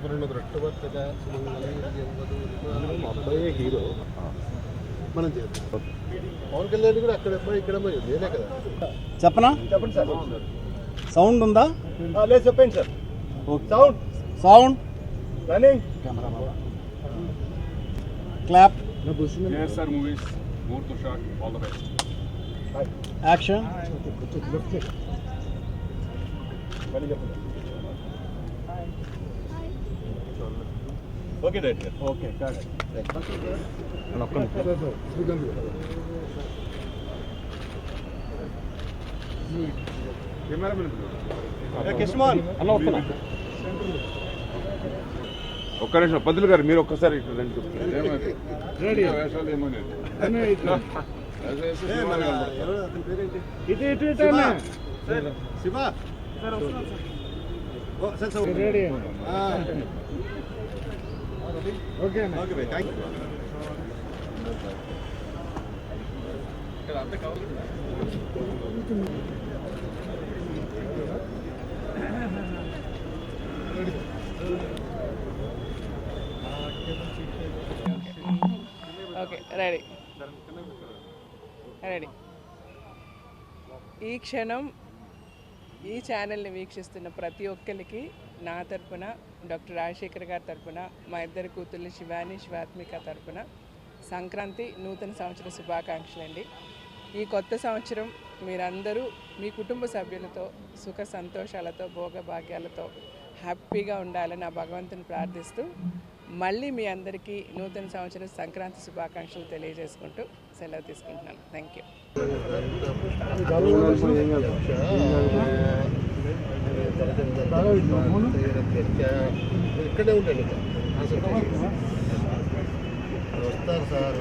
సువర్ణ దృష్టవర్తగా మా అబ్బాయే హీరో మనం చేద్దాం. పవన్ కళ్యాణ్ కూడా అక్కడ అబ్బాయి ఇక్కడ అబ్బాయి నేనే కదా. చెప్పనా? చెప్పండి సార్. సౌండ్ ఉందా? లేదు చెప్పండి sir. Sound sound running clap. Yes sir, movies, more to shot, all the best. Action. Okay director. Okay ఒక్క నిమిషం పంతులు గారు, మీరు ఒక్కసారి వేషాలు ఏమో Shiva okay okay thank you. Okay ready ready. ఈ క్షణం ఈ ఛానల్ని వీక్షిస్తున్న ప్రతి ఒక్కరికి నా తరపున, డాక్టర్ రాజశేఖర్ గారి తరపున, మా ఇద్దరు కూతుర్లు శివాని శివాత్మిక తరపున సంక్రాంతి నూతన సంవత్సర శుభాకాంక్షలు అండి. ఈ కొత్త సంవత్సరం మీరందరూ మీ కుటుంబ సభ్యులతో సుఖ సంతోషాలతో భోగభాగ్యాలతో హ్యాపీగా ఉండాలని ఆ భగవంతుని ప్రార్థిస్తూ మళ్ళీ మీ అందరికీ నూతన సంవత్సరం సంక్రాంతి శుభాకాంక్షలు తెలియజేసుకుంటూ సెలవు తీసుకుంటున్నాను. Thank you. ఇక్కడే ఉండండి వస్తారు సార్.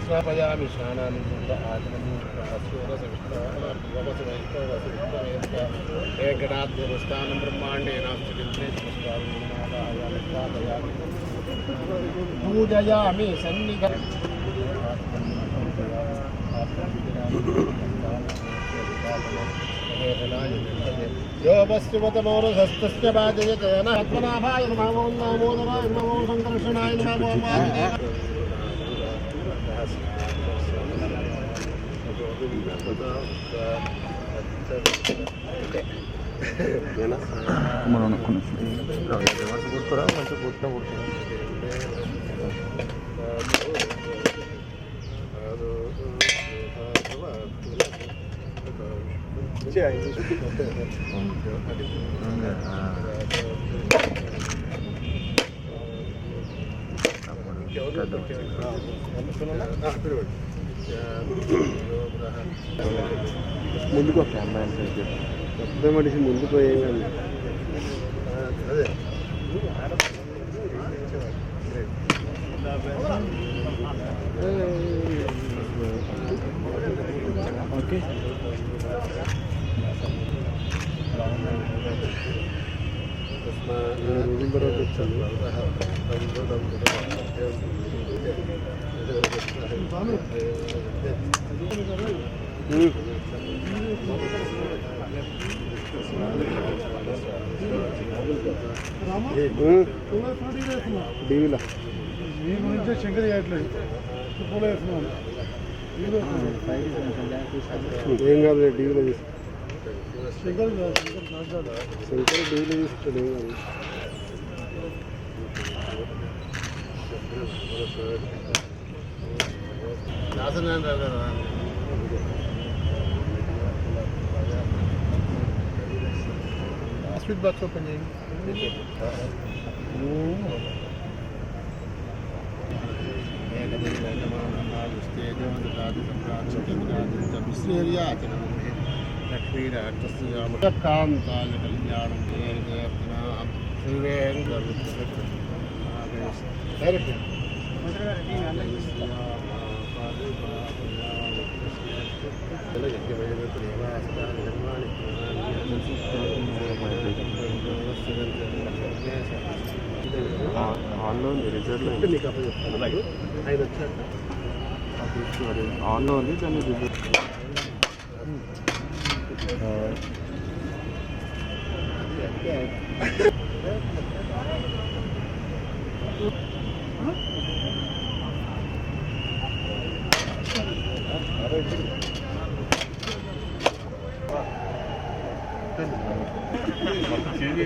స్నాపయామి స్నానాన్ని ఏకటాత్మస్థానం బ్రహ్మాండే పూజయామి సన్నిధ యోపశ్చిమతమౌరసస్తస్య బాధయతే పద్మనాభాయ నమో దామోదరాయ నమో సంకర్షణాయ నమో కూర్చోరా మంచిగా కూర్చున్నా ముందుకు ఒక అమ్మాయి పెద్ద మనిషి ముందుకు పోయేది. అదే ఓకే. రోజుల తర్వాత వచ్చాను. డీవీలా నుంచి శంకర్ చేయట్లేదు. ఏం కాదు, డీవీలో తీసు. శంకర్ డీవీలో తీస్తాడు. ఏం కాదు. స్వీట్ బాక్స్ ఓపెన్ చేయండి. లక్ష్మీరాక్షకాంతాయ కళ్యాణం ఆన్లో ఉంది రిజల్ట్ మీకు అప్పుడు చెప్తాను ఆయన వచ్చాక ఆన్లో ఉంది దాన్ని రిజల్ట్ నేను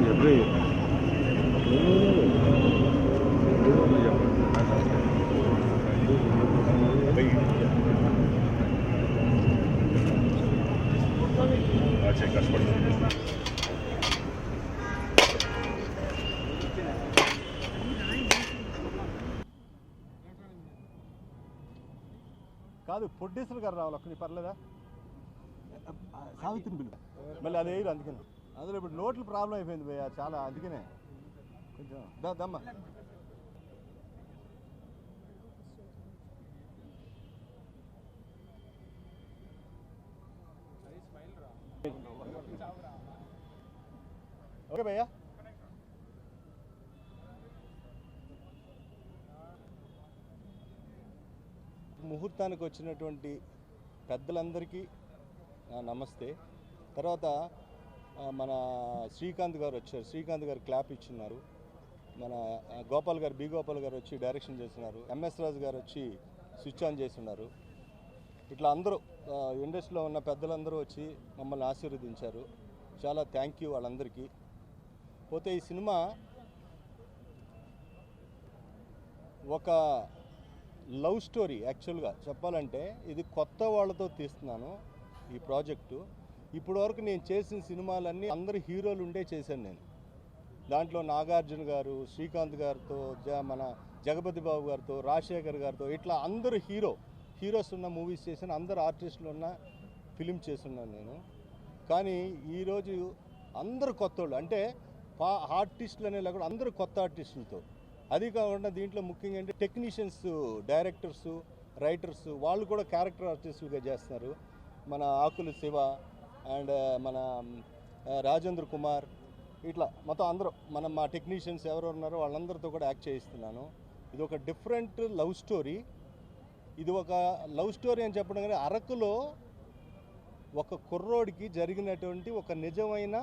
చెప్పి కష్టపడుతుంది కాదు ప్రొడ్యూసర్ గారు రావాలి ఒక్కని పర్లేదా సావిత్రిని బిల్లు మళ్ళీ అది వేయరు అందుకని అందులో ఇప్పుడు నోట్లు ప్రాబ్లం అయిపోయింది భయ్య చాలా అందుకనే కొంచెం దమ్మా ఓకే భయ్యా ముహూర్తానికి వచ్చినటువంటి పెద్దలందరికీ నమస్తే. తర్వాత మన శ్రీకాంత్ గారు వచ్చారు, శ్రీకాంత్ గారు క్లాప్ ఇచ్చున్నారు. మన గోపాల్ గారు, బి గోపాల్ గారు వచ్చి డైరెక్షన్ చేస్తున్నారు. ఎంఎస్ రాజు గారు వచ్చి స్విచ్ ఆన్ చేస్తున్నారు. ఇట్లా అందరూ ఇండస్ట్రీలో ఉన్న పెద్దలందరూ వచ్చి మమ్మల్ని ఆశీర్వదించారు. చాలా థ్యాంక్ యూ వాళ్ళందరికీ. పోతే ఈ సినిమా ఒక లవ్ స్టోరీ. యాక్చువల్గా చెప్పాలంటే ఇది కొత్త వాళ్ళతో తీస్తున్నాను ఈ ప్రాజెక్టు. ఇప్పటివరకు నేను చేసిన సినిమాలన్నీ అందరు హీరోలు ఉండే చేశాను నేను. దాంట్లో నాగార్జున గారు, శ్రీకాంత్ గారితో, మన జగపతి బాబు గారితో, రాజశేఖర్ గారితో, ఇట్లా అందరు హీరోస్ ఉన్న మూవీస్ చేశాను. అందరు ఆర్టిస్టులు ఉన్న ఫిలిం చేస్తున్నాను నేను. కానీ ఈరోజు అందరు కొత్త వాళ్ళు, అంటే ఆర్టిస్టులు అనే లేకుండా అందరూ కొత్త ఆర్టిస్టులతో. అది కాకుండా దీంట్లో ముఖ్యంగా అంటే టెక్నీషియన్స్, డైరెక్టర్స్, రైటర్స్ వాళ్ళు కూడా క్యారెక్టర్ ఆర్టిస్టులుగా చేస్తున్నారు. మన ఆకుల శివ అండ్ మన రాజేంద్ర కుమార్, ఇట్లా మొత్తం అందరూ మా టెక్నీషియన్స్ ఎవరు ఉన్నారో వాళ్ళందరితో కూడా యాక్ట్ చేయిస్తున్నాను. ఇది ఒక డిఫరెంట్ లవ్ స్టోరీ. ఇది ఒక లవ్ స్టోరీ అని చెప్పడం కానీ అరకులో ఒక కుర్రోడికి జరిగినటువంటి ఒక నిజమైన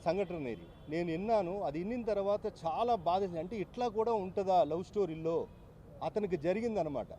సంఘటన ఇది. నేను విన్నాను, అది విన్న తర్వాత చాలా బాధేసింది. అంటే ఇట్లా కూడా ఉంటుందా లవ్ స్టోరీలో, అతనికి జరిగిందనమాట.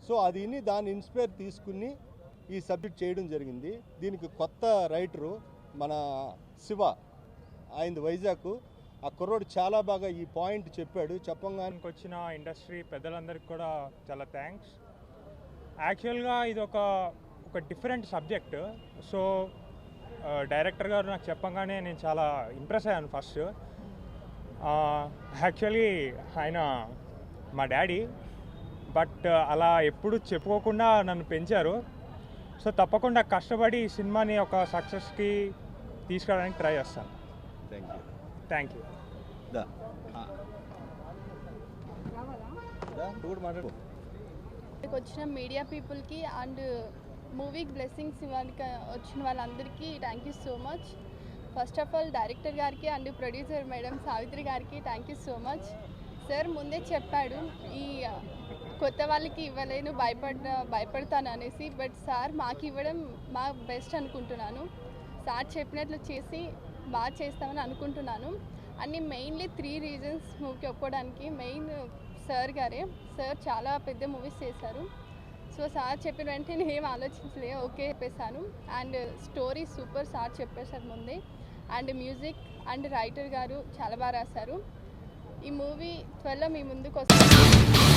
సో అది విని దాన్ని ఇన్స్పైర్ తీసుకుని ఈ సబ్జెక్ట్ చేయడం జరిగింది. దీనికి కొత్త రైటరు మన శివ, ఆయనది వైజాగ్. ఆ కుర్రోడు చాలా బాగా ఈ పాయింట్ చెప్పాడు. చెప్పంగానే వచ్చిన ఇండస్ట్రీ పెద్దలందరికీ కూడా చాలా థ్యాంక్స్. యాక్చువల్గా ఇది ఒక డిఫరెంట్ సబ్జెక్ట్. సో డైరెక్టర్ గారు నాకు చెప్పంగానే నేను చాలా ఇంప్రెస్ అయ్యాను ఫస్ట్. యాక్చువల్లీ ఆయన మా డాడీ, బట్ అలా ఎప్పుడు చెప్పుకోకుండా నన్ను పెంచారు. సో తప్పకుండా కష్టపడి ఈ సినిమాని ఒక సక్సెస్కి తీసుకురావడానికి ట్రై చేస్తాను. Thank you. వచ్చిన మీడియా పీపుల్కి అండ్ మూవీకి బ్లెస్సింగ్స్ ఇవ్వడానికి వచ్చిన వాళ్ళందరికీ thank you so much. First of all director గారికి అండ్ ప్రొడ్యూసర్ మేడం సావిత్రి గారికి thank you so much. Sir ముందే చెప్పాడు ఈ కొత్త వాళ్ళకి ఇవ్వలేను, భయపడతాను అనేసి. బట్ సార్ మాకు ఇవ్వడం మా బెస్ట్ అనుకుంటున్నాను. సార్ చెప్పినట్లు చేసి బాగా చేస్తామని అనుకుంటున్నాను. అన్ని మెయిన్లీ 3 రీజన్స్ మూవీకి ఒప్పుకోవడానికి. మెయిన్ సార్ గారే. సార్ చాలా పెద్ద మూవీస్ చేశారు. సో సార్ చెప్పిన వెంటనే ఏం ఆలోచించలే, ఓకే చెప్పేశాను. అండ్ స్టోరీ సూపర్, సార్ చెప్పేశారు ముందే. అండ్ మ్యూజిక్ అండ్ రైటర్ గారు చాలా బాగా రాశారు. ఈ మూవీ త్వరలో మీ ముందుకు వస్తుంది.